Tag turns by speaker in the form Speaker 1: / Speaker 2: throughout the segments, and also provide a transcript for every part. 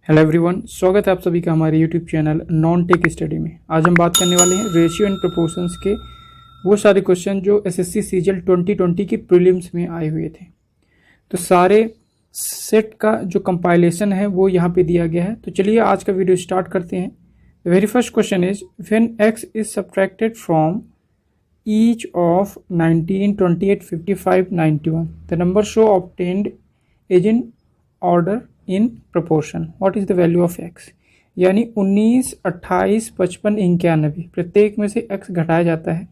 Speaker 1: Hello everyone, स्वागत है आप सभी का हमारे YouTube channel non tech study में। आज हम बात करने वाले हैं रेशियो एंड प्रोपोर्शंस के वो सारे क्वेश्चन जो एसएससी सीजीएल 2020 की प्रीलिम्स में आए हुए थे। तो सारे सेट का जो कंपाइलेशन है वो यहाँ पे दिया गया है। तो चलिए आज का वीडियो स्टार्ट करते हैं। The very first question is when x is subtracted from each of 19, 28, 55, 91 the number show obtained is in order in proportion, what is the value of x. यानी 19, 28, 55, 91 प्रत्येक में से x घटाया जाता है।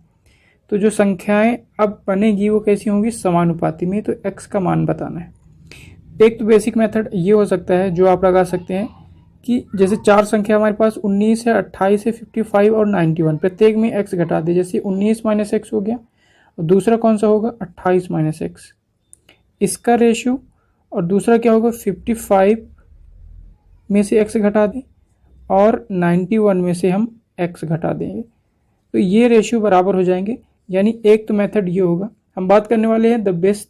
Speaker 1: तो जो संख्याएं अब बनेगी वो कैसी होंगी, समानुपाती में। तो x का मान बताना है। एक तो बेसिक मेथड ये हो सकता है जो आप लगा सकते हैं कि जैसे चार संख्या हमारे पास 19 है, 28 है, 55 और 91, प्रत्येक में x घटा दे। जैसे 19 माइनस एक्स हो गया, और दूसरा कौन सा होगा 28 माइनस एक्स, इसका रेशियो। और दूसरा क्या होगा 55 में से x घटा दें और 91 में से हम x घटा देंगे। तो ये रेशियो बराबर हो जाएंगे। यानी एक तो मेथड ये होगा। हम बात करने वाले हैं द बेस्ट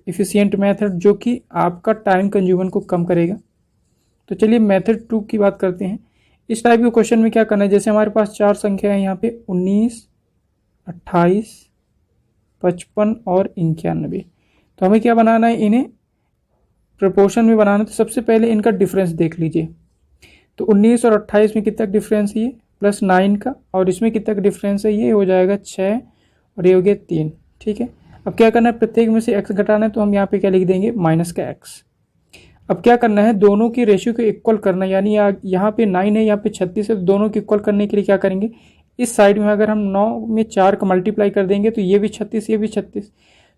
Speaker 1: इफिशिएंट मेथड, जो कि आपका टाइम कंज्यूमर को कम करेगा। तो चलिए मेथड 2 की बात करते हैं। इस टाइप के क्वेश्चन में क्या करना है, जैसे हमारे पास चार संख्या है यहाँ पे 19, 28, 55 और 91। तो हमें क्या बनाना है, इन्हें प्रोपोर्शन में बनाना। तो सबसे पहले इनका डिफरेंस देख लीजिए। तो 19 और 28 में कितना डिफरेंस है, ये +9 का, और इसमें कितना डिफरेंस है, ये हो जाएगा 6 और ये हो गया 3। ठीक है। अब क्या करना है, प्रत्येक में से x घटाना है। तो हम यहाँ पे क्या लिख देंगे, माइनस का x। अब क्या करना है, दोनों की रेशियो को इक्वल करना है। यानी यहाँ पे 9 है, यहाँ पे 36 है। तो दोनों को इक्वल करने के लिए क्या करेंगे, इस साइड में अगर हम 9 में 4 का मल्टीप्लाई कर देंगे तो ये भी 36, ये भी 36।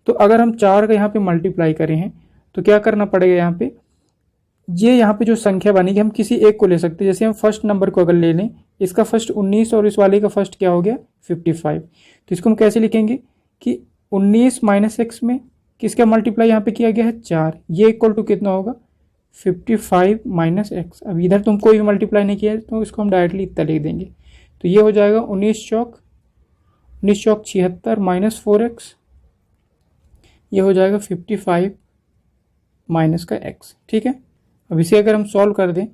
Speaker 1: तो अगर हम 4 का यहाँ पे मल्टीप्लाई करें हैं तो क्या करना पड़ेगा, यहाँ पे ये यहाँ पे जो संख्या बनेगी हम किसी एक को ले सकते हैं। जैसे हम फर्स्ट नंबर को अगर ले लें, इसका फर्स्ट 19 और इस वाले का फर्स्ट क्या हो गया 55। तो इसको हम कैसे लिखेंगे कि 19 माइनस एक्स में किसका मल्टीप्लाई यहाँ पे किया गया है 4, ये इक्वल टू कितना होगा 55 माइनस एक्स। अब इधर तुम कोई भी मल्टीप्लाई नहीं किया तो इसको हम डायरेक्टली इतना लिख देंगे। तो ये हो जाएगा 19 चौक 76 माइनस 4x, ये हो जाएगा 55 माइनस का x। ठीक है। अब इसे अगर हम सॉल्व कर दें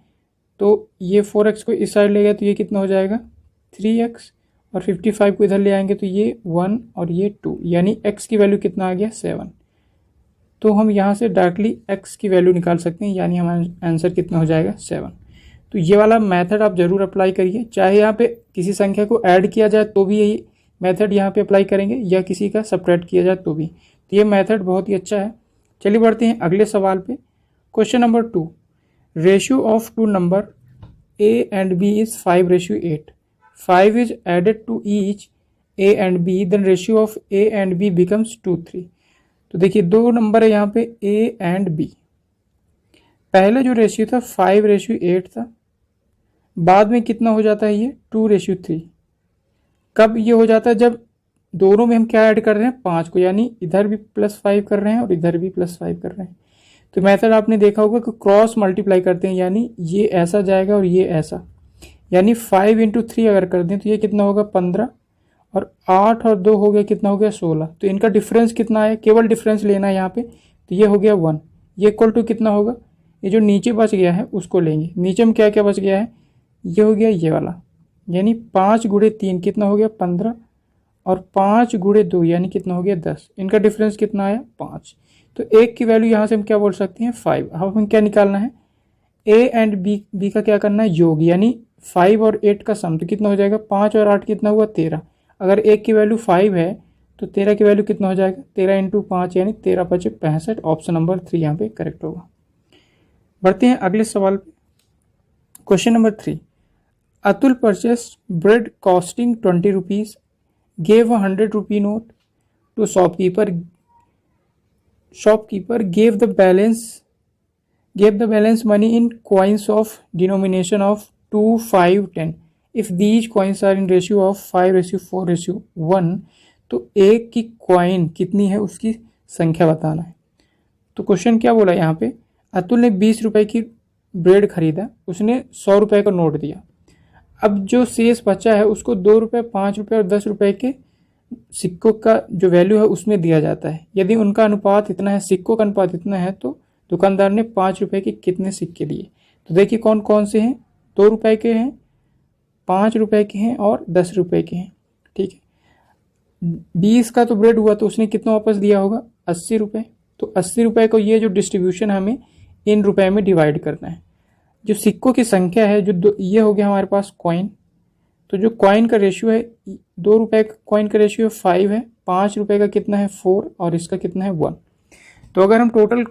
Speaker 1: तो ये 4x को इस साइड ले गया तो ये कितना हो जाएगा 3x, और 55 को इधर ले आएंगे तो ये 1 और ये 2, यानी x की वैल्यू कितना आ गया 7। तो हम यहाँ से डायरेक्टली x की वैल्यू निकाल सकते हैं, यानी हमारा आंसर कितना हो जाएगा 7। तो ये वाला मेथड आप जरूर अप्लाई करिए। चाहे यहाँ पे किसी संख्या को ऐड किया जाए तो भी यही मेथड यहाँ पे अप्लाई करेंगे, या किसी का सब्ट्रैक्ट किया जाए तो भी। तो ये मेथड बहुत ही अच्छा है। चलिए बढ़ते हैं अगले सवाल पे। Question number 2, ratio of two number a and b is 5:8. 5 is added to each a and b, then ratio of a and b becomes 2:3. तो देखिए दो नंबर है यहाँ पे a and b। पहले जो रेशियो था 5:8 था, बाद में कितना हो जाता है ये 2:3। कब ये हो जाता है, जब दोनों में हम क्या ऐड कर रहे हैं 5 को, यानी इधर भी +5 कर रहे हैं और इधर भी +5 कर रहे हैं। तो मेथड आपने देखा होगा कि क्रॉस मल्टीप्लाई करते हैं, यानी ये ऐसा जाएगा और ये ऐसा। यानी 5 × 3 अगर कर दें तो ये कितना होगा 15, और 8 और 2 हो गया कितना हो गया 16। तो इनका डिफरेंस कितना है, केवल डिफरेंस लेना है यहाँ पे। तो ये हो गया 1, ये इक्वल टू कितना होगा, ये जो नीचे बच गया है उसको लेंगे। नीचे में क्या क्या बच गया है, ये हो गया ये वाला, यानी 5 × 3 कितना हो गया 15, और 5 × 2 यानी कितना हो गया 10। इनका डिफरेंस कितना आया 5। तो एक की वैल्यू यहाँ से हम क्या बोल सकते हैं 5। अब हमें क्या निकालना है, a एंड b का क्या करना है योग, यानी 5 और 8 का सम। तो कितना हो जाएगा 5 और 8 कितना हुआ 13। अगर एक की वैल्यू 5 है तो 13 की वैल्यू कितना हो जाएगा 13 × 5, यानी 13 × 5 = 65। ऑप्शन नंबर 3 यहाँ पे करेक्ट होगा। बढ़ते हैं अगले सवाल पे। Question number 3, Atul purchase bread costing 20 rupees, gave a 100 rupee note to shopkeeper gave the balance money in coins of denomination of 2, 5, 10. If these coins are in ratio of 5:4:1, तो एक की कॉइन कितनी है उसकी संख्या बताना है। तो क्वेश्चन क्या बोला यहाँ पे, अतुल ने 20 रुपए की ब्रेड खरीदा, उसने 100 रुपए का नोट दिया। अब जो शेष बचा है उसको 2 रुपये, 5 रुपये और 10 रुपये के सिक्कों का जो वैल्यू है उसमें दिया जाता है। यदि उनका अनुपात इतना है, सिक्कों का अनुपात इतना है, तो दुकानदार ने 5 रुपये के कितने सिक्के दिए। तो देखिए कौन कौन से हैं, 2 रुपए के हैं, 5 रुपए के हैं और 10 रुपए के हैं। ठीक है, 20 का तो ब्रेड हुआ तो उसने कितना वापस दिया होगा, 80 रुपए। तो 80 रुपए को ये जो डिस्ट्रीब्यूशन हमें इन रुपए में डिवाइड करना है। जो सिक्कों की संख्या है जो ये हो गया हमारे पास कॉइन, तो जो कॉइन का रेशियो है 2 रुपए का कॉइन का रेशियो 5 है, 5 रुपए का कितना है 4 और इसका कितना है 1। तो अगर हम टोटल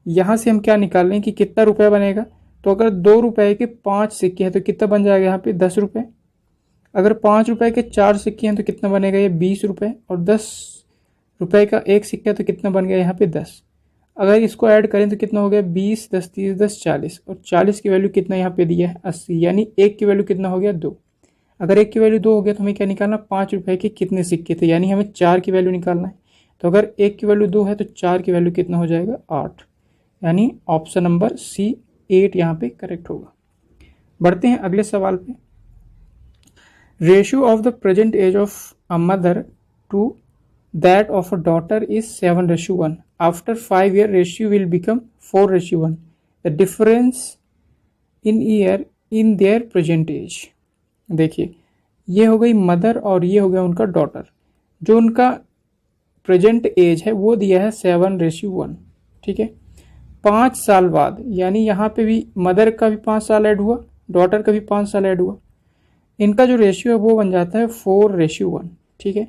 Speaker 1: यहाँ से हम क्या निकाल रहे हैं कि कितना रुपया बनेगा, तो अगर 2 रुपए के 5 सिक्के हैं तो कितना बन जाएगा यहाँ पे 10 रुपये। अगर 5 रुपए के 4 सिक्के हैं तो कितना बनेगा ये 20 रुपये, और 10 रुपए का एक सिक्का है तो कितना बन गया यहाँ पे 10। अगर इसको ऐड करें तो कितना हो गया 20 10 30 10 40, और 40 की वैल्यू कितना यहाँ पे दिया है 80, यानी एक की वैल्यू कितना हो गया 2। अगर एक की वैल्यू 2 हो गया तो हमें क्या निकालना, 5 रुपए के कितने सिक्के थे, यानी हमें 4 की वैल्यू निकालना है। तो अगर एक की वैल्यू 2 है तो 4 की वैल्यू कितना हो जाएगा 8, यानी ऑप्शन नंबर सी 8 यहाँ पे करेक्ट होगा। बढ़ते हैं अगले सवाल पे। Ratio of the present age of a mother to that of a daughter is 7:1। After 5 years ratio will become 4:1। The difference in year in their present age. देखिए ये हो गई मदर और ये हो गया उनका डॉटर। जो उनका प्रेजेंट एज है वो दिया है 7:1। ठीक है, 5 साल बाद, यानी यहाँ पे भी मदर का भी 5 साल ऐड हुआ, डॉटर का भी 5 साल ऐड हुआ, इनका जो रेशियो है वो बन जाता है 4:1। ठीक है,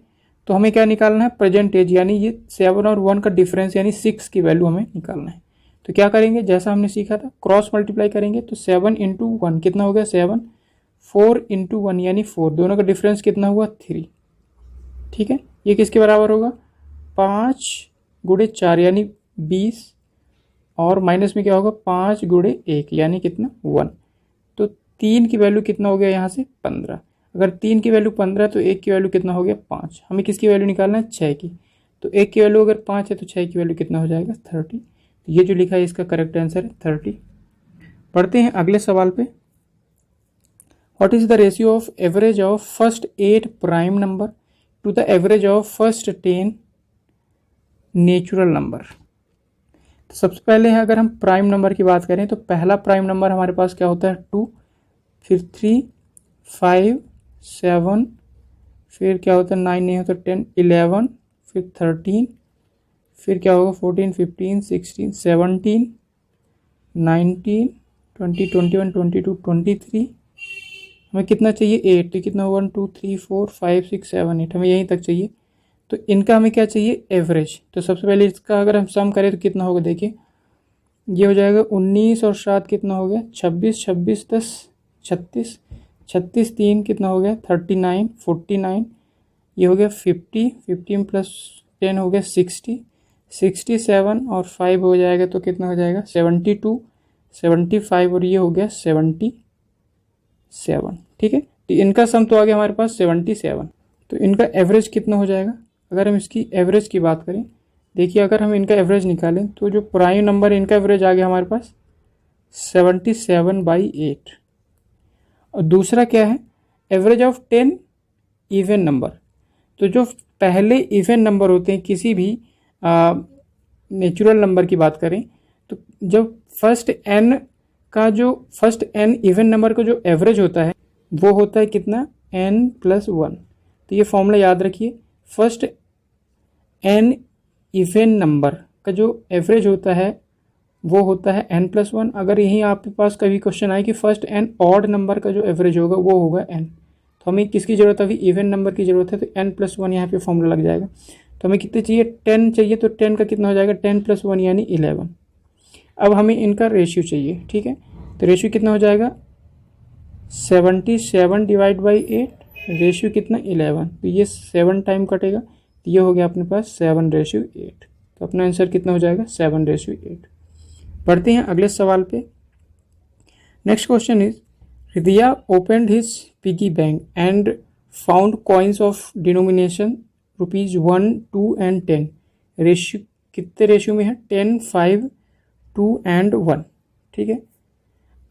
Speaker 1: तो हमें क्या निकालना है, प्रेजेंट एज, यानी ये 7 और 1 का डिफरेंस यानी 6 की वैल्यू हमें निकालना है। तो क्या करेंगे, जैसा हमने सीखा था क्रॉस मल्टीप्लाई करेंगे, तो 7 × 1 कितना हो गया 7, 4 × 1 यानी 4, दोनों का डिफरेंस कितना हुआ 3। ठीक है, ये किसके बराबर होगा, 5 × 4 यानी 20, और माइनस में क्या होगा 5 × 1 यानी कितना 1। तो 3 की वैल्यू कितना हो गया यहाँ से 15। अगर 3 की वैल्यू 15 तो 1 की वैल्यू कितना हो गया 5। हमें किसकी वैल्यू निकालना है 6 की, तो 1 की वैल्यू अगर 5 है तो 6 की वैल्यू कितना हो जाएगा 30। तो ये जो लिखा है इसका करेक्ट आंसर है 30। पढ़ते हैं अगले सवाल पे। What is the ratio of average of first 8 prime number two the average of first 10 natural number. तो सबसे पहले है अगर हम प्राइम नंबर की बात करें तो पहला प्राइम नंबर हमारे पास क्या होता है 2, फिर 3, 5, 7, फिर क्या होता है 9 नहीं होता 10, 11, फिर 13, फिर क्या होगा 14, 15, 16, 17, 19, 20, 21, 22, 23। हमें कितना चाहिए 8, तो कितना 1 2 3 4 5 6 7 8, हमें यहीं तक चाहिए। तो इनका हमें क्या चाहिए एवरेज। तो सबसे पहले इसका अगर हम सम करें तो कितना होगा, देखिए ये हो जाएगा 19 और 7 कितना हो गया 26, 26 10 36, 36 3 कितना हो गया 39, 49, ये हो गया 50, 15 + 10 हो गया 60, 67 और 5 हो जाएगा तो कितना हो जाएगा 72, 75 और ये हो गया 77। ठीक है, तो इनका सम तो आ गया हमारे पास 77। तो इनका एवरेज कितना हो जाएगा, अगर हम इसकी एवरेज की बात करें, देखिए अगर हम इनका एवरेज निकालें तो जो प्राइम नंबर इनका एवरेज आ गया हमारे पास 77/8। और दूसरा क्या है एवरेज ऑफ 10 इवन नंबर। तो जो पहले इवन नंबर होते हैं किसी भी नेचुरल नंबर की बात करें, तो जब फर्स्ट n इवन नंबर का जो एवरेज होता है वो होता है कितना n+1। तो ये फॉर्मूला याद रखिए, फर्स्ट n इवन नंबर का जो एवरेज होता है वो होता है n+1। अगर यहीं आपके पास कभी क्वेश्चन आए कि फर्स्ट n ऑड नंबर का जो एवरेज होगा वो होगा n, तो हमें किसकी ज़रूरत है, अभी इवन नंबर की ज़रूरत है, तो n+1 यहाँ पे फॉर्मूला लग जाएगा। तो हमें कितने चाहिए 10 चाहिए, तो 10 का कितना हो जाएगा 10+1 यानी 11। अब हमें इनका रेशियो चाहिए। ठीक है, तो रेशियो कितना हो जाएगा 77/8, रेशियो कितना 11, तो ये 7 टाइम कटेगा, तो ये हो गया अपने पास 7:8। तो अपना आंसर कितना हो जाएगा 7:8। पढ़ते हैं अगले सवाल पे। Next question is Hridaya opened his piggy bank and found coins of denomination ₹1, 2 and 10। Ratio कितने रेशियो में है 10, 5, 2 and 1। ठीक है,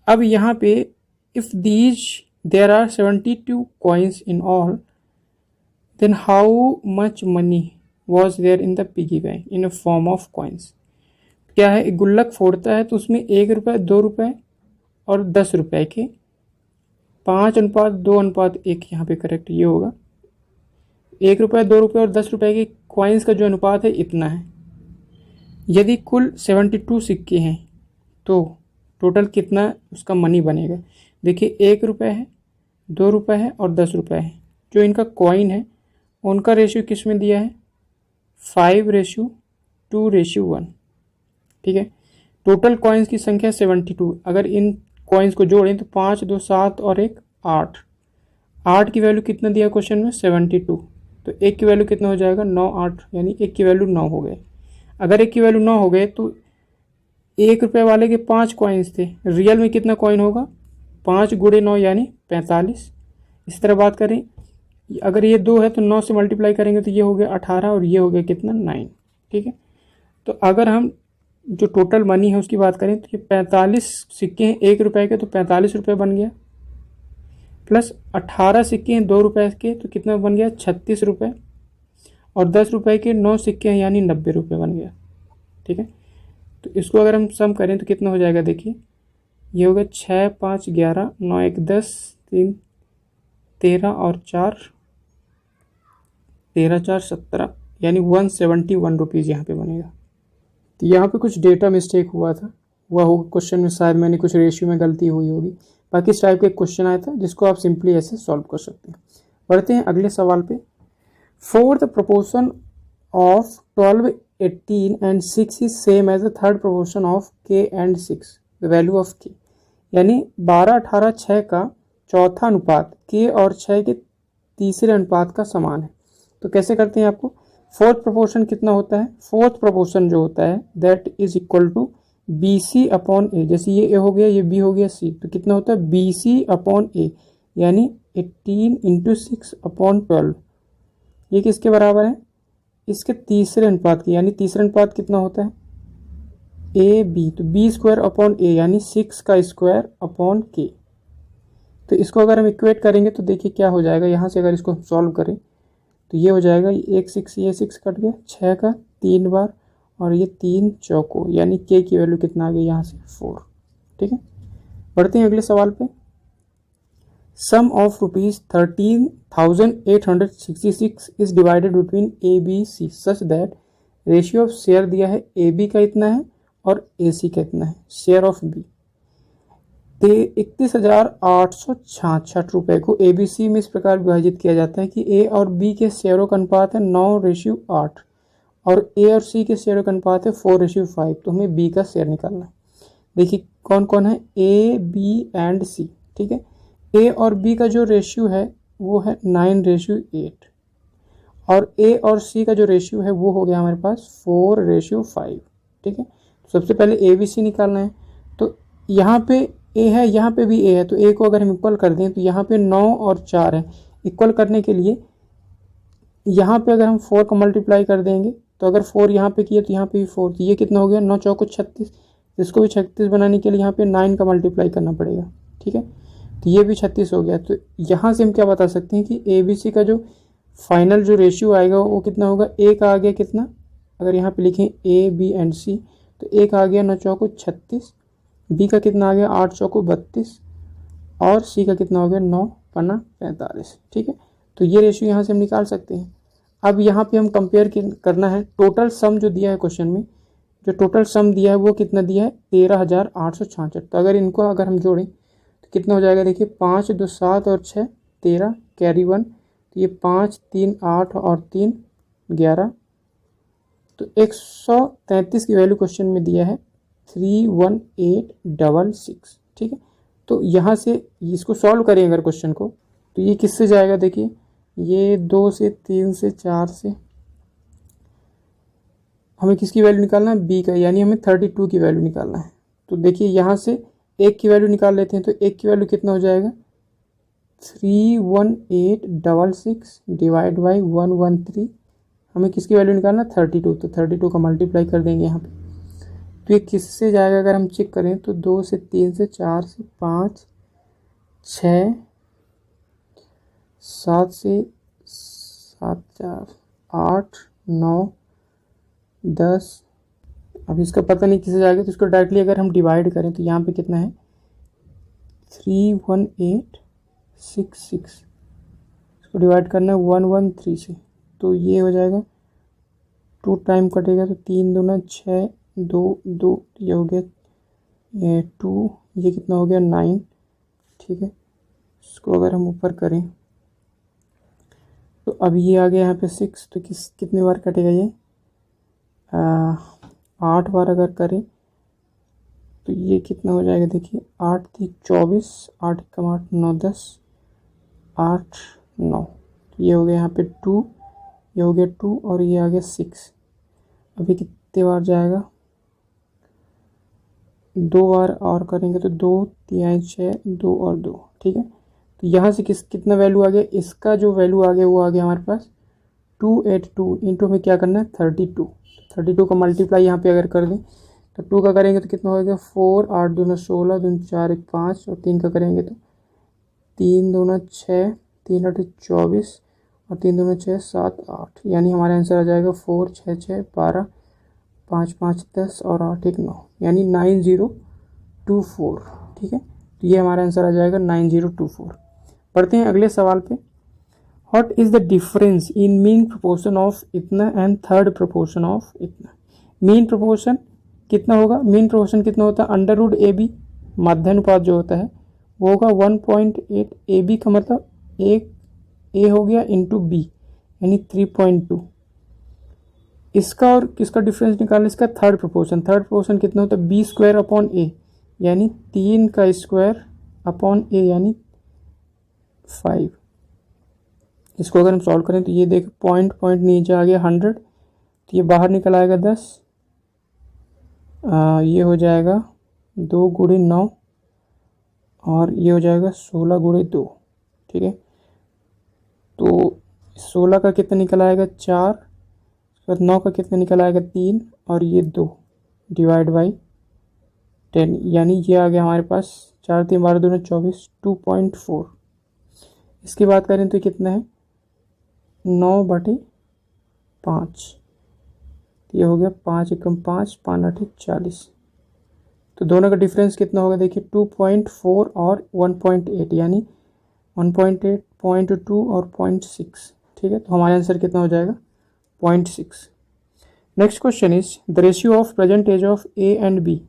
Speaker 1: अब यहाँ पे if there are 72 coins in all, then how much money was there in the piggy bank in a form of coins। क्या है, एक गुल्लक फोड़ता है तो उसमें 1 रुपये, 2 रुपये, और 10 रुपये के 5:2:1 यहाँ पे करेक्ट ये होगा। 1 रुपये, 2 रुपये और 10 रुपये के कॉइन्स का जो अनुपात है इतना है। यदि कुल 72 सिक्के हैं तो टोटल कितना उसका मनी बनेगा। देखिए 1 रुपये है, 2 रुपये है और 10 रुपये है। जो इनका कॉइन है उनका रेशियो किस में दिया है, 5:2:1। ठीक है, टोटल कॉइन्स की संख्या 72। अगर इन कॉइन्स को जोड़ें तो 5, 2, 7 और 1 8। 8 की वैल्यू कितना दिया क्वेश्चन में, 72। तो 1 की वैल्यू कितना हो जाएगा, 9, 8, यानी 1 की वैल्यू 9 हो गए। अगर 1 की वैल्यू 9 हो गए तो 1 रुपये वाले के 5 कॉइन्स थे, रियल में कितना कॉइन होगा, 5 × 9 यानी 45। इस तरह बात करें, अगर ये 2 है तो 9 से मल्टीप्लाई करेंगे तो ये हो गया 18 और ये हो गया कितना, 9। ठीक है, तो अगर हम जो टोटल मनी है उसकी बात करें तो ये 45 सिक्के हैं 1 रुपये के तो 45 रुपये बन गया, प्लस 18 सिक्के हैं 2 रुपये के तो कितना बन गया, 36 रुपये, और 10 रुपये के 9 सिक्के हैं यानी 90 रुपये बन गया। ठीक है, तो इसको अगर हम सम करें तो कितना हो जाएगा, देखिए ये होगा 6, 5, 11, 9, 1, 10, 3, 13 और 4, 13, 4, 17, यानी 171 रुपीज़ यहाँ पे बनेगा। तो यहाँ पे कुछ डेटा मिस्टेक हुआ होगा क्वेश्चन में, शायद मैंने कुछ रेशियो में गलती हुई होगी। बाकी इस टाइप का एक क्वेश्चन आया था जिसको आप सिंपली ऐसे सॉल्व कर सकते हैं। बढ़ते हैं अगले सवाल पे। For the proportion of 12, 18 and 6 is same as the third proportion of k and 6, the value of k। यानी 12, 18, 6 का चौथा अनुपात k और 6 के तीसरे अनुपात का समान है। तो कैसे करते हैं, आपको फोर्थ प्रोपोर्शन कितना होता है, फोर्थ प्रोपोर्शन जो होता है that is equal to BC/A। जैसे ये A हो गया, ये B हो गया, C, तो कितना होता है BC/A, यानी 18 × 6/12। ये किसके बराबर है, इसके तीसरे अनुपात की, यानी तीसरा अनुपात कितना होता है AB, तो B²/A यानी 6 का स्क्वायर अपॉन K। तो इसको अगर हम इक्वेट करेंगे तो देखिए क्या हो जाएगा, यहाँ से अगर इसको सॉल्व करें तो ये हो जाएगा 1 6, ये 6 कट गया, 6 का 3 बार और ये 3 चौको, यानी K की वैल्यू कितना आ गई यहाँ से 4। ठीक है, बढ़ते हैं अगले सवाल पे। Sum of ₹13,866 is divided between ABC such that ratio of share दिया है AB का इतना है और AC का इतना है, शेयर ऑफ B। 31,866 रुपये को ABC में इस प्रकार विभाजित किया जाता है कि A और B के शेयरों का अनुपात है 9:8 और A और C के शेयरों का अनुपात है 4:5। तो हमें B का शेयर निकालना है। देखिए कौन कौन है, A, B एंड C। ठीक है, A और B का जो रेशियो है वो है 9:8 और A और C का जो रेशियो है वो हो गया हमारे पास 4:5। ठीक है, सबसे पहले ABC निकालना है। तो यहाँ पे A है, यहाँ पे भी A है, तो A को अगर हम इक्वल कर दें तो यहाँ पे 9 और 4 है। इक्वल करने के लिए यहाँ पे अगर हम 4 का मल्टीप्लाई कर देंगे तो अगर 4 यहाँ पे किए तो यहाँ पे भी 4, तो ये कितना हो गया 9 चौको 36। इसको भी 36 बनाने के लिए यहाँ पे 9 का मल्टीप्लाई करना पड़ेगा। ठीक है, तो ये भी 36 हो गया। तो यहाँ से हम क्या बता सकते हैं कि ABC का जो फाइनल जो रेशियो आएगा वो कितना होगा, A का आ गया कितना, अगर यहाँ पे लिखें A, B एंड C तो A का आ गया 9 चौको 36, B का कितना आ गया 8 चौको 32 और C का कितना हो गया 9 पन्ना 45। ठीक है, तो ये रेशियो यहाँ से हम निकाल सकते हैं। अब यहाँ पे हम कंपेयर करना है टोटल सम जो दिया है क्वेश्चन में, जो टोटल सम दिया है वो कितना दिया है 13,866। तो अगर इनको अगर हम जोड़ें तो कितना हो जाएगा, देखिए 5, 2, 7 और 6 13, कैरी 1, तो ये 5, 3, 8 और 3 11, तो 133 की वैल्यू क्वेश्चन में दिया है 31866। ठीक है, तो यहाँ से इसको सॉल्व करें अगर क्वेश्चन को तो ये किससे जाएगा, देखिए ये 2 से 3 से 4 से हमें किसकी वैल्यू निकालना है, B का, यानी हमें 32 की वैल्यू निकालना है। तो देखिए यहाँ से 1 की वैल्यू निकाल लेते हैं तो 1 की वैल्यू कितना हो जाएगा 31866 डिवाइड बाई 113। हमें किसकी वैल्यू निकालना 32, तो 32 का मल्टीप्लाई कर देंगे यहाँ पे। तो ये किससे जाएगा अगर हम चेक करें तो 2 से 3 से 4 से 5 6 7 से 7 4 8 9 10। अब इसका पता नहीं किससे जाएगा तो इसको डायरेक्टली अगर हम डिवाइड करें तो यहाँ पे कितना है 31866, इसको डिवाइड करना है 113 से, तो ये हो जाएगा 2 टाइम कटेगा तो 3 दूना 6, 2 2, ये हो गया 2, ये कितना हो गया 9, ठीक है। इसको अगर हम ऊपर करें तो अब ये आ गया यहाँ पे 6, तो कितने बार कटेगा ये 8 बार अगर करें तो ये कितना हो जाएगा, देखिए 8 3 24, 8 कम 8 9 10, 8 9, तो ये हो गया यहाँ पे 2, ये हो गया 2 और ये आ गया 6। अभी कितने बार जाएगा, 2 बार और करेंगे तो 2 3 6, 2 और 2, ठीक है। तो यहाँ से कितना वैल्यू आ गया, इसका जो वैल्यू आ गया वो आ गया हमारे पास 282, इंटू में क्या करना है 32 का मल्टीप्लाई यहाँ पे अगर कर दें तो 2 का करेंगे तो कितना होगा 4, 8 दूना 16, 2 4 1 5, और 3 का करेंगे तो 3 दूना 6, 3 8 24, और 3 दूना 6 7 8, यानी हमारा आंसर आ जाएगा 4 6 6 12, 5 5 10 और 8 1 9, यानी 9024, ठीक है। तो ये हमारा आंसर आ जाएगा 9024। पढ़ते हैं अगले सवाल पे। What is the difference in mean proportion of इतना एंड थर्ड प्रोपोर्शन ऑफ इतना। मीन प्रोपोर्शन कितना होगा, मीन प्रोपोर्शन कितना होता है अंडर रूट ए बी, माध्यानुपात जो होता है वो होगा 1.8, ए बी का मतलब एक ए हो गया इंटू बी यानी 3.2। इसका और किसका डिफरेंस निकालना, इसका थर्ड प्रोपोर्शन कितना होता है बी स्क्वायर अपॉन ए यानी 3 का स्क्वायर अपॉन ए यानी 5। इसको अगर हम सॉल्व करें तो ये देख पॉइंट नीचे आ गया 100, तो ये बाहर निकल आएगा 10, ये हो जाएगा 2 गुणे 9 और ये हो जाएगा 16 गुणे 2, ठीक है। तो 16 का कितना निकल आएगा 4, फिर 9 का कितना निकल आएगा 3 और ये 2 डिवाइड बाई 10, यानी ये आ गया हमारे पास 4 3 12 2 24, 2.4। इसकी बात करें तो कितना है 9/5, ये हो गया 5 एकम 5 5 8 40। तो दोनों का डिफरेंस कितना होगा देखिए 2.4 और 1.8 यानी 1.8 0.2 और 0.6, ठीक है। तो हमारा आंसर कितना हो जाएगा 0.6। Next question is the ratio of present age of A and B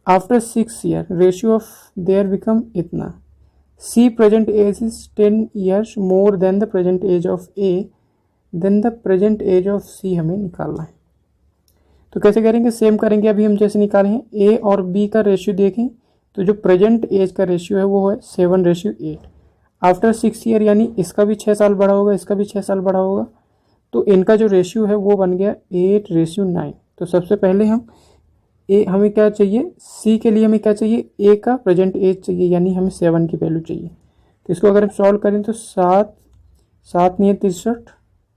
Speaker 1: after 6 year, ratio of their become इतना। C present age is 10 years more than the present age of A, then the present age of C हमें निकालना है। तो कैसे करेंगे, same करेंगे अभी हम जैसे निकाले हैं। A और B का रेशियो देखें तो जो प्रेजेंट एज का रेशियो है वो है 7:8। आफ्टर 6 ईयर यानी इसका भी 6 साल बड़ा होगा, इसका भी 6 साल बड़ा होगा, तो इनका जो रेशियो है वो बन गया 8:9। तो सबसे पहले हमें क्या चाहिए, सी के लिए हमें क्या चाहिए, ए का प्रेजेंट एज चाहिए यानी हमें 7 की वैल्यू चाहिए। तो इसको अगर हम सॉल्व करें तो 7 7 नहीं 63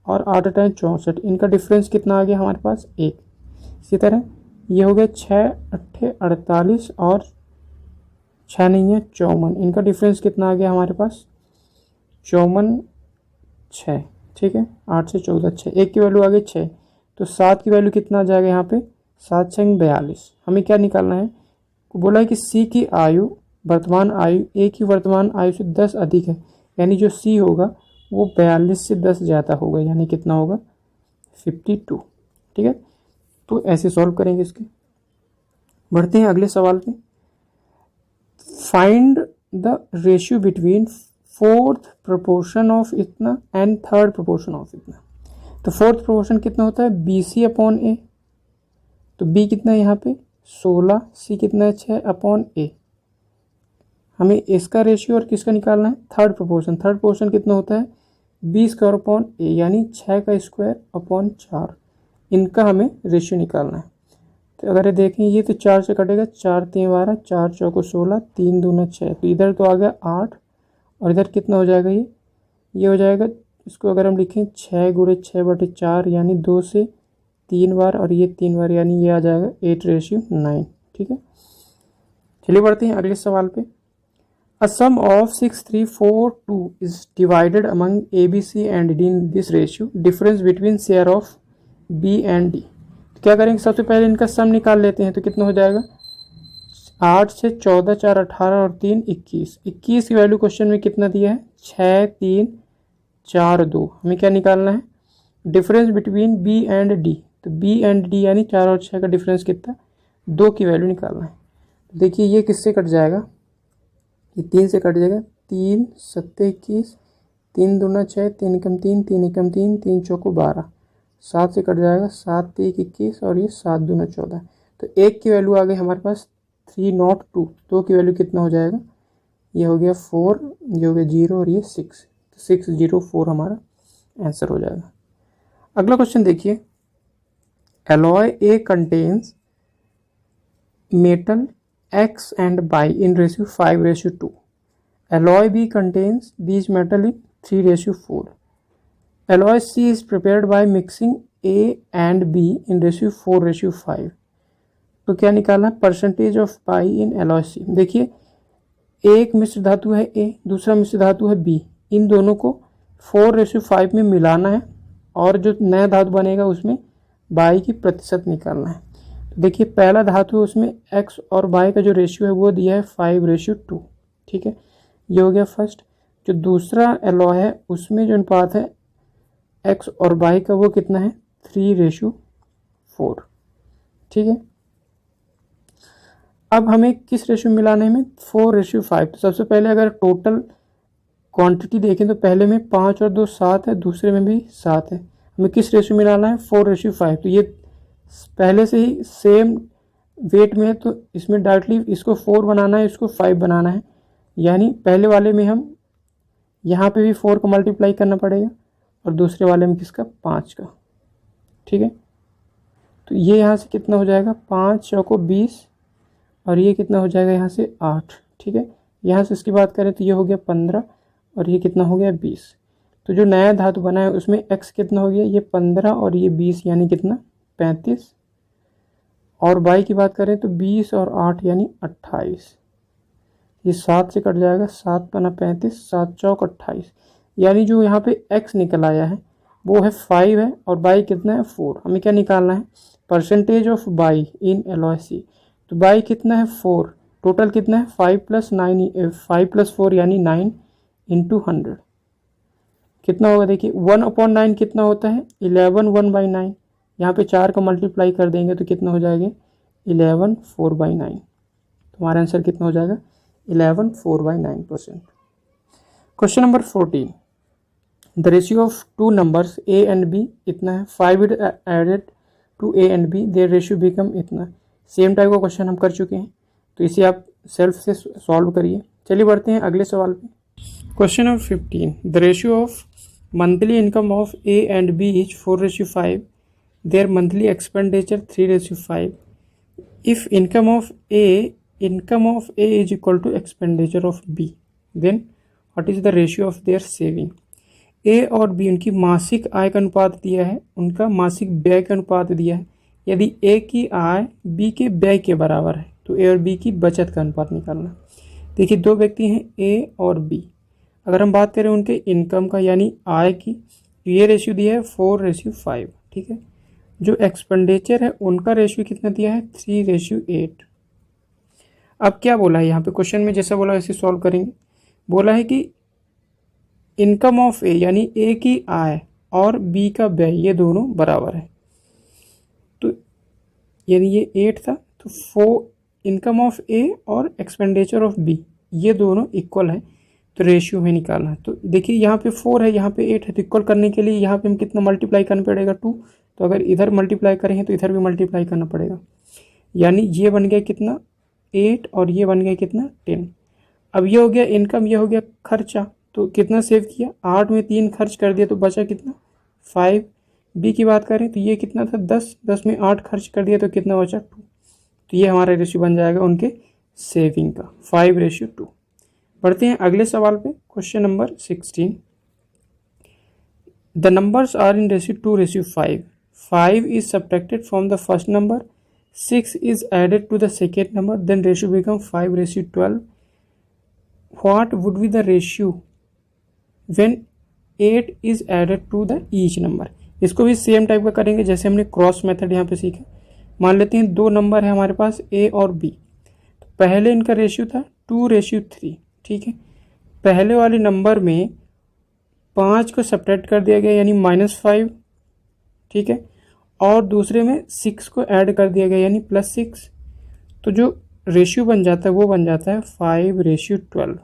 Speaker 1: और 8 8 64, इनका डिफरेंस कितना आ गया हमारे पास 1। इसी तरह ये हो गया 6 8 48 और 6 नहीं है 54, इनका डिफरेंस कितना आ गया हमारे पास 54 6, ठीक है। 8 से 14 6, एक की वैल्यू आ गई 6, तो 7 की वैल्यू कितना आ जाएगा यहाँ पे 7 6 42। हमें क्या निकालना है, बोला है कि सी की आयु वर्तमान आयु ए की वर्तमान आयु से 10 अधिक है, यानी जो सी होगा वो 42 से 10 ज़्यादा होगा, यानी कितना होगा 52, ठीक है। तो ऐसे सॉल्व करेंगे इसके। बढ़ते हैं अगले सवाल पे। Find the ratio between fourth proportion of इतना एंड थर्ड प्रोपोर्शन ऑफ इतना। तो फोर्थ प्रोपोर्शन कितना होता है BC अपॉन ए, तो B कितना है यहाँ पे 16, C कितना है 6 अपॉन ए। हमें इसका रेशियो और किसका निकालना है, थर्ड प्रोपोर्शन कितना होता है B स्क्वायर अपॉन ए यानी 6 का स्क्वायर अपॉन 4, इनका हमें रेशियो निकालना है। तो अगर ये देखें ये तो 4 से कटेगा, 4 3 12, 4 चौको 16, 3 दूना 6, तो इधर तो आ गया 8 और इधर कितना हो जाएगा ये हो जाएगा, इसको अगर हम लिखें 6 गुणे 6/4 यानी 2 से 3 बार और ये 3 बार यानी ये आ जाएगा 8:9, ठीक है। चलिए बढ़ते हैं अगले सवाल पे। A sum of 6 3 4 2 is divided among ABC and D in this ratio, difference between share of B and D। तो क्या करेंगे, सबसे पहले इनका सम निकाल लेते हैं। तो कितना हो जाएगा 8 से 14, 4 18 और 3 21। 21 की वैल्यू क्वेश्चन में कितना दिया है? 6 3 4 2। हमें क्या निकालना है? Difference between B and D. तो बी एंड डी यानी 4 और 6 का डिफरेंस कितना? 2 की वैल्यू निकालना है। देखिए ये किससे कट जाएगा? ये 3 से कट जाएगा। 3 7 21, 3 दूना 6, 3 एकम 3, 3 एकम 3, 3 चौको 12, 7 से कट जाएगा। 7 1 21 और ये 7 दूना 14। तो 1 की वैल्यू आ गई हमारे पास 302। 2 की वैल्यू कितना हो जाएगा? ये हो गया 4, ये हो गया 0 और ये 6। 604 हमारा आंसर हो जाएगा। अगला क्वेश्चन देखिए, alloy A contains metal X and Y in ratio 5:2. Alloy B contains these metal in 3:4. Alloy C is prepared by mixing A and B in ratio 4:5. तो क्या निकालना? Percentage of y in alloy C. देखिए एक मिश्र धातु है A, दूसरा मिश्र धातु है B, इन दोनों को 4:5 में मिलाना है और जो नया धातु बनेगा उसमें बाई की प्रतिशत निकालना है। तो देखिए पहला धातु है उसमें x और y का जो रेशियो है वो दिया है 5:2। ठीक है, ये हो गया फर्स्ट। जो दूसरा एलॉय है उसमें जो अनुपात है x और y का वो कितना है? 3:4। ठीक है, अब हमें किस रेशियो मिलाने में? 4:5। तो सबसे पहले अगर टोटल क्वांटिटी देखें तो पहले में 5 और 2 7 है, दूसरे में भी 7 है। हमें किस रेशियो मिलाना है? 4:5। तो ये पहले से ही सेम वेट में है तो इसमें डायरेक्टली इसको 4 बनाना है, इसको 5 बनाना है। यानी पहले वाले में हम यहाँ पे भी 4 का मल्टीप्लाई करना पड़ेगा और दूसरे वाले में किसका? 5 का। ठीक है, तो ये यहाँ से कितना हो जाएगा? 5 चौको 20 और ये कितना हो जाएगा यहाँ से? 8। ठीक है, यहाँ से इसकी बात करें तो ये हो गया 15 और ये कितना हो गया? 20। तो जो नया धातु बना है उसमें x कितना हो गया? ये 15 और ये 20 यानी कितना? 35। और y की बात करें तो 20 और 8 यानी 28। ये 7 से कट जाएगा। 7 पना 35, 7 चौक 28। यानी जो यहाँ पे x निकल आया है वो है 5 है और y कितना है? 4। हमें क्या निकालना है? Percentage of y in alloy C. तो y कितना है? 4। टोटल कितना है? 5 + 4 यानी 9 × 100 कितना होगा? देखिए 1/9 कितना होता है? 11 1/9। यहाँ पे 4 का मल्टीप्लाई कर देंगे तो कितना हो जाएगा? 11 4/9। तो हमारा आंसर कितना हो जाएगा? 11 4/9%। Question number 14, the ratio of two numbers A and B इतना है। 5 is added to A and B, their ratio become इतना। सेम टाइप का क्वेश्चन हम कर चुके हैं तो इसे आप सेल्फ से सॉल्व करिए। चलिए बढ़ते हैं अगले सवाल पे। Question number 15, the ratio of monthly income of A and B is 4:5, their monthly expenditure 3:5. If income of A is equal to expenditure of B, then what is the ratio of their saving? A और B उनकी मासिक आय का अनुपात दिया है, उनका मासिक व्यय का अनुपात दिया है। यदि A की आय B के व्यय के बराबर है तो A और B की बचत का अनुपात निकालना। देखिए दो व्यक्ति हैं A और B। अगर हम बात करें उनके इनकम का यानी आय की तो ये रेशियो दिया है 4:5। ठीक है, जो एक्सपेंडिचर है उनका रेशियो कितना दिया है? 3:8। अब क्या बोला है यहाँ पे क्वेश्चन में? जैसा बोला वैसे सॉल्व करेंगे। बोला है कि इनकम ऑफ ए यानी ए की आय और बी का व्यय ये दोनों बराबर है। तो यानी ये 8 था तो 4 इनकम ऑफ ए और एक्सपेंडिचर ऑफ बी ये दोनों इक्वल है तो रेशियो में निकालना है। तो देखिए यहाँ पे 4 है, यहाँ पे 8 है, तो इक्वल करने के लिए यहाँ पे हम कितना मल्टीप्लाई करना पड़ेगा? 2। तो अगर इधर मल्टीप्लाई करेंगे तो इधर भी मल्टीप्लाई करना पड़ेगा। यानी ये बन गया कितना? 8 और ये बन गया कितना? 10। अब ये हो गया इनकम, ये हो गया खर्चा। तो कितना सेव किया? 8 में 3 खर्च कर दिया तो बचा कितना? 5। बी की बात करें तो ये कितना था? 10। 10 में 8 खर्च कर दिया तो कितना बचा? 2। तो ये हमारा रेशियो बन जाएगा उनके सेविंग का 5:2। बढ़ते हैं अगले सवाल पे। Question number 16, the numbers are in ratio 2:5. 5 is subtracted from the first number, 6 is added to the second number, then ratio become 5:12. What would be the ratio when 8 is added to the each number? इसको भी same type का करेंगे जैसे हमने cross method यहाँ पे सीखा। मान लेते हैं दो नंबर है हमारे पास a और b। पहले इनका रेशियो था 2:3, ठीक है। पहले वाले नंबर में 5 को सब्ट्रैक्ट कर दिया गया यानी -5, ठीक है, और दूसरे में 6 को ऐड कर दिया गया यानी +6। तो जो रेशियो बन जाता है वो बन जाता है 5:12,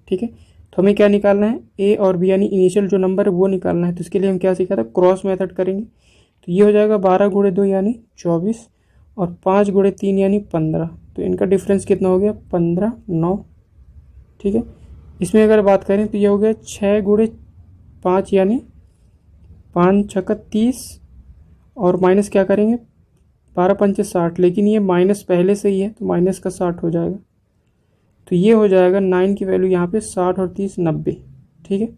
Speaker 1: ठीक है। तो हमें क्या निकालना है, ए और बी यानी इनिशियल जो नंबर है वो निकालना है। तो इसके लिए हम क्या सीखा था, क्रॉस मेथड करेंगे। तो ये हो जाएगा 12 × 2 यानी 24 और 5 × 3 यानी 15। तो इनका डिफरेंस कितना हो गया, 15, 9, ठीक है। इसमें अगर बात करें तो ये हो गया 6 × 5 यानी 5 × 6 30 और माइनस क्या करेंगे, 12 × 5 60, लेकिन ये माइनस पहले से ही है तो माइनस का 60 हो जाएगा। तो ये हो जाएगा 9 की वैल्यू यहाँ पे 60 और 30 90, ठीक है।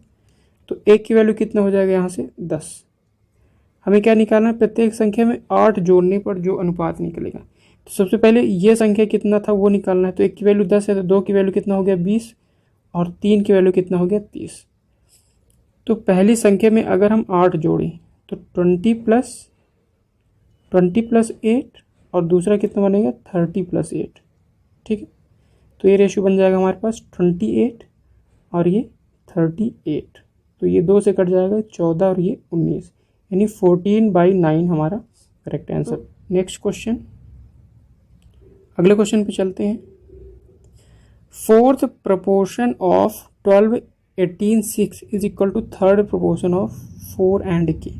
Speaker 1: तो 1 की वैल्यू कितना हो जाएगा यहाँ से 10। हमें क्या निकालना है, प्रत्येक संख्या में 8 जोड़ने पर जो अनुपात निकलेगा। तो सबसे पहले ये संख्या कितना था वो निकालना है। तो 1 की वैल्यू 10 है तो 2 की वैल्यू कितना हो गया 20 और 3 की वैल्यू कितना हो गया 30। तो पहली संख्या में अगर हम 8 जोड़ें तो 20 + 8 और दूसरा कितना बनेगा 30 + 8, ठीक है। तो ये रेशियो बन जाएगा हमारे पास 28 और ये 38। तो ये 2 से कट जाएगा 14 और ये 19 यानी 14/9 हमारा करेक्ट आंसर। नेक्स्ट क्वेश्चन, अगले क्वेश्चन पे चलते हैं। 4th proportion of 12, 18, 6 is equal to 3rd proportion of 4 and k।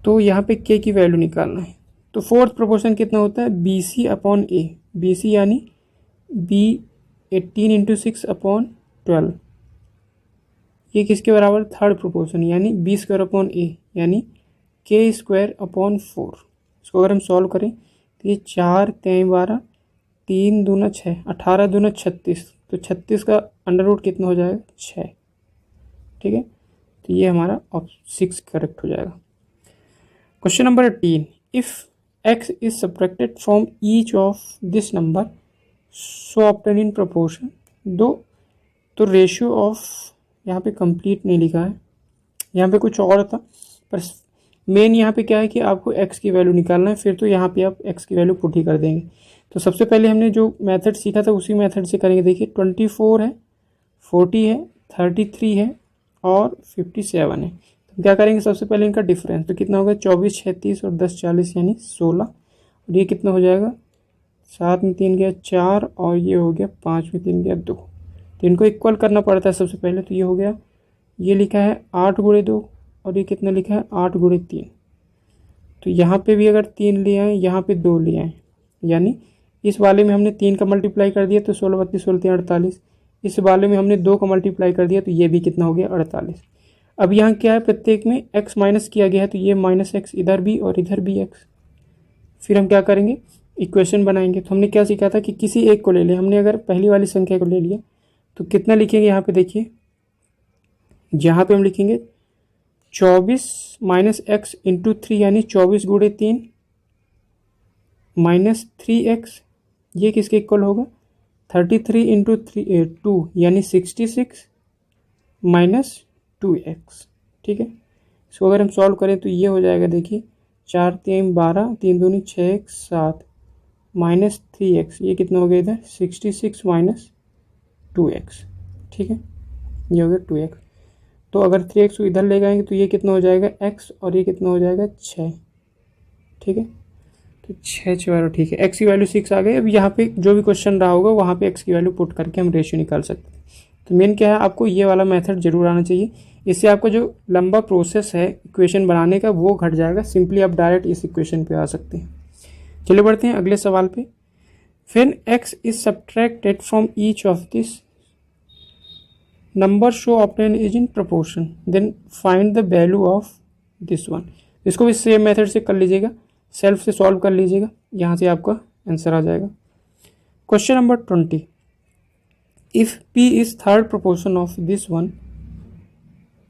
Speaker 1: तो यहाँ पे k की वैल्यू निकालना है। तो 4th proportion कितना होता है, BC/A। BC यानी B 18 × 6/12। ये किसके बराबर, 3rd proportion यानी B² यानी K²/4। इसको अगर हम सॉल्व करें तो ये 4 3 12, 3 दूना 6, 18 दूना 36। तो 36 का अंडर कितना हो जाएगा 6, ठीक है। तो ये हमारा 6 करेक्ट हो जाएगा। Question number 18, if x is subtracted from each of this number so obtain in proportion दो। तो रेशियो ऑफ यहाँ पे कंप्लीट नहीं लिखा है, यहाँ पे कुछ और था, पर मेन यहाँ पे क्या है कि आपको x की वैल्यू निकालना है। फिर तो यहाँ पे आप x की वैल्यू पुट ही कर देंगे। तो सबसे पहले हमने जो मेथड सीखा था उसी मेथड से करेंगे। देखिए 24 है, 40 है, 33 है और 57 है। तो क्या करेंगे, सबसे पहले इनका डिफरेंस। तो कितना होगा 24 36 और 10 40 यानी 16। और ये कितना हो जाएगा, 7 में 3 गया 4 और ये हो गया 5 में 3 गया 2। तो इनको इक्वल करना पड़ता है सबसे पहले। तो ये हो गया, ये लिखा है 8 × 2 और ये कितना लिखा है 8 × 3। तो यहाँ पे भी अगर 3 ले आए, यहाँ पे 2 ले आए, यानी इस वाले में हमने 3 का मल्टीप्लाई कर दिया तो 16 32 16 3 48। इस वाले में हमने 2 का मल्टीप्लाई कर दिया तो ये भी कितना हो गया 48। अब यहाँ क्या है, प्रत्येक में x माइनस किया गया है तो ये -x इधर भी और इधर भी x। फिर हम क्या करेंगे, इक्वेशन बनाएंगे। तो हमने क्या सीखा था कि किसी एक को ले लें। हमने अगर पहली वाली संख्या को ले लिया तो कितना लिखेंगे, यहाँ पे देखिए, जहाँ पे हम लिखेंगे 24 - x × 3 यानी 24 × 3 -3x। ये किसके इक्वल होगा, 33 × 2 यानी 66 -2x, ठीक है। इसको अगर हम सॉल्व करें तो ये हो जाएगा, देखिए 4 3 12, 3 दूनी 6 1 7 -3x। ये कितना हो गया इधर 66 -2x, ठीक है। ये हो गया 2x। तो अगर 3x को इधर ले जाएंगे तो ये कितना हो जाएगा x और ये कितना हो जाएगा 6, ठीक है। तो 6 4 ठीक है, x की वैल्यू 6 आ गई। अब यहाँ पे जो भी क्वेश्चन रहा होगा वहाँ पे x की वैल्यू पुट करके हम रेशियो निकाल सकते हैं। तो मेन क्या है, आपको ये वाला मेथड जरूर आना चाहिए। इससे आपका जो लंबा प्रोसेस है इक्वेशन बनाने का वो घट जाएगा। सिंपली आप डायरेक्ट इस इक्वेशन पे आ सकते हैं। चलिए बढ़ते हैं अगले सवाल पे। When x is subtracted from each of this number so obtain is in proportion then find the value of this one. इसको भी सेम मेथड से कर लीजिएगा, सेल्फ से सॉल्व कर लीजिएगा, यहाँ से आपका आंसर आ जाएगा। Question number 20, if p is 3rd proportion of this one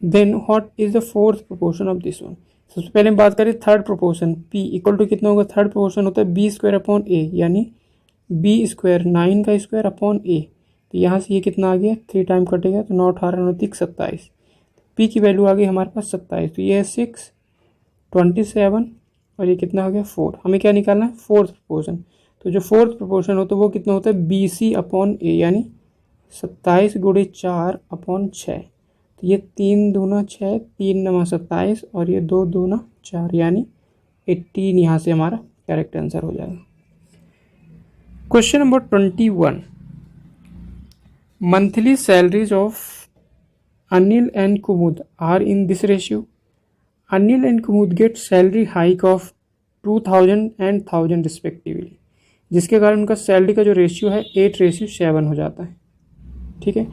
Speaker 1: then what is the 4th proportion of this one. सबसे पहले हम बात करें 3rd proportion, p equal to कितना होगा, 3rd proportion होता है b² यानी b² 9 का स्क्वायर अपॉन a। तो यहाँ से ये कितना आ गया, 3 टाइम कटेगा तो 9 18 29 27। p की वैल्यू आ गई हमारे पास 27। तो ये है 6 27 और ये कितना हो गया 4। हमें क्या निकालना है 4th proportion। तो जो फोर्थ प्रोपोर्शन होता है वो कितना होता है BC/A, यानी 27 × 4/6। तो ये 3 दूना 6, 3 9 27 और ये 2 दूना 4, यानी 18 यहाँ से हमारा करेक्ट आंसर हो जाएगा। Question number 21, monthly salaries of Anil and Kumud are in this ratio. Anil and Kumud get salary hike of 2000 and 1000 respectively, जिसके कारण उनका सैलरी का जो रेशियो है 8:7 हो जाता है। ठीक है,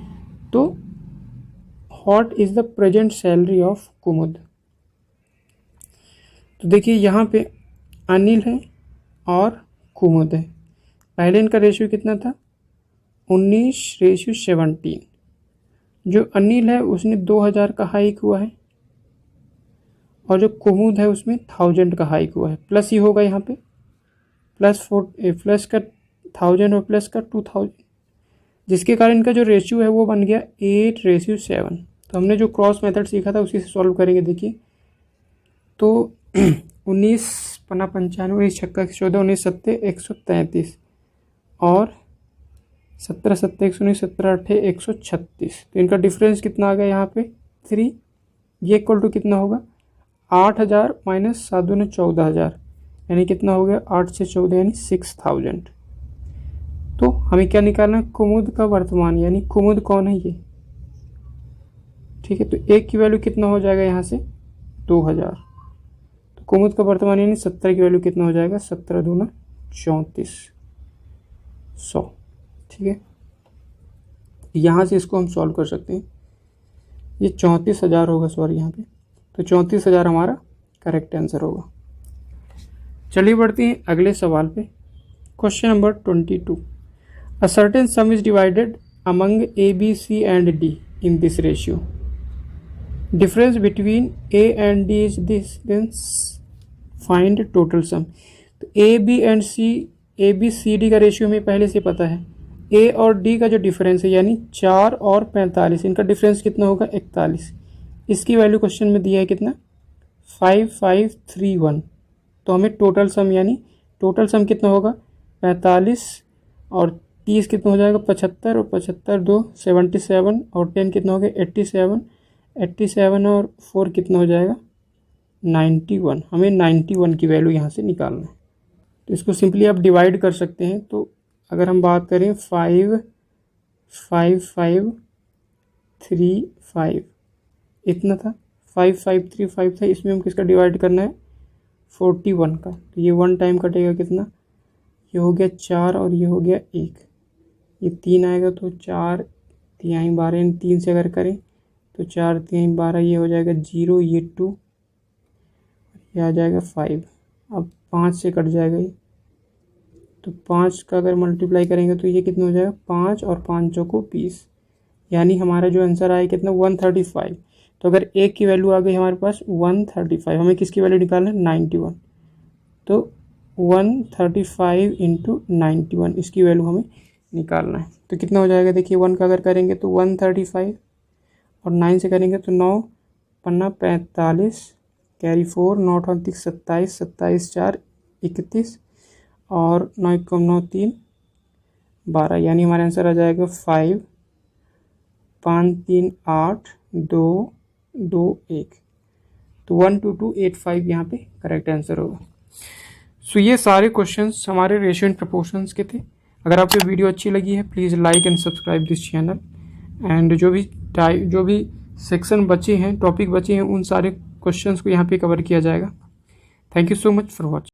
Speaker 1: तो what is the present salary of Kumud. तो देखिए यहाँ पे अनिल है और कुमुद है। पहले इनका रेशियो कितना था 19:17। जो अनिल है उसने 2000 का हाइक हुआ है और जो कुमुद है उसमें 1000 का हाइक हुआ है। प्लस ही होगा यहाँ पे प्लस का 1000 और प्लस का 2000, जिसके कारण इनका जो रेशियो है वो बन गया 8:7। तो हमने जो क्रॉस मेथड सीखा था उसी से सॉल्व करेंगे। देखिए तो 19 पन्ना 95, 19 छक्का 14, 19 सत्ते 133 और 17 सत्ते 119, 17 अट्ठे 136। तो इनका डिफरेंस कितना आ गया यहाँ पे 3। ये इक्वल टू कितना होगा 8000 माइनस 7 दूने 14000, यानी कितना हो गया 8 से 14 यानी 6000। तो हमें क्या निकालना है कुमुद का वर्तमान, यानी कुमुद कौन है ये। ठीक है, तो एक की वैल्यू कितना हो जाएगा यहाँ से 2000। तो कुमुद का वर्तमान यानी 70 की वैल्यू कितना हो जाएगा 17 दूना 3400। ठीक है, यहाँ से इसको हम सॉल्व कर सकते हैं। ये 34,000 होगा, सॉरी यहाँ पे, तो 34,000 हमारा करेक्ट आंसर होगा। चलिए बढ़ते हैं अगले सवाल पे। Question number 22, a certain some is divided among A, B, C and D in this ratio. Difference between A and D is this, then find total sum. तो A, B and C, A, B, C, D का ratio हमें पहले से पता है। A और D का जो डिफरेंस है यानी 4 और 45, इनका डिफरेंस कितना होगा 41। इसकी वैल्यू क्वेश्चन में दिया है कितना 5531। तो हमें टोटल सम, यानी टोटल सम कितना होगा 45 और 30 कितना हो जाएगा 75 और 75 2 77 और 10 कितना हो गया 87, 87 और 4 कितना हो जाएगा 91। हमें 91 की वैल्यू यहाँ से निकालना है। तो इसको सिंपली आप डिवाइड कर सकते हैं। तो अगर हम बात करें 55535 इतना था, 5535 था, इसमें हम किसका डिवाइड करना है 41 का। तो ये 1 टाइम कटेगा कितना, ये हो गया 4 और ये हो गया 1, ये 3 आएगा तो 4 तिहाई 12, 3 से अगर करें तो 4 तिहाई 12, ये हो जाएगा 0, ये 2, ये आ जाएगा 5। अब 5 से कट जाएगा ये, तो 5 का अगर मल्टीप्लाई करेंगे तो ये कितना हो जाएगा 5 और 5 चौको 20, यानी हमारा जो आंसर आया कितना 135। तो अगर एक की वैल्यू आ गई हमारे पास 135, हमें किसकी वैल्यू निकालना है 91। तो 135 × 91 इसकी वैल्यू हमें निकालना है। तो कितना हो जाएगा देखिए 1 का अगर करेंगे तो 135 और 9 से करेंगे तो 9 पन्ना 45, कैरी 4, 9 28 27, 27 4 31 और 9 1 9 3 12, यानी हमारा आंसर आ जाएगा 5 5 3 8 2 2 1। तो 12285 यहाँ पे करेक्ट आंसर होगा। सो ये सारे क्वेश्चंस हमारे रेशियो एंड प्रोपोर्शंस के थे। अगर आपको वीडियो अच्छी लगी है please like and subscribe this channel, and जो भी सेक्शन बचे हैं, टॉपिक बचे हैं, उन सारे क्वेश्चंस को यहाँ पे कवर किया जाएगा। Thank you so much for watching.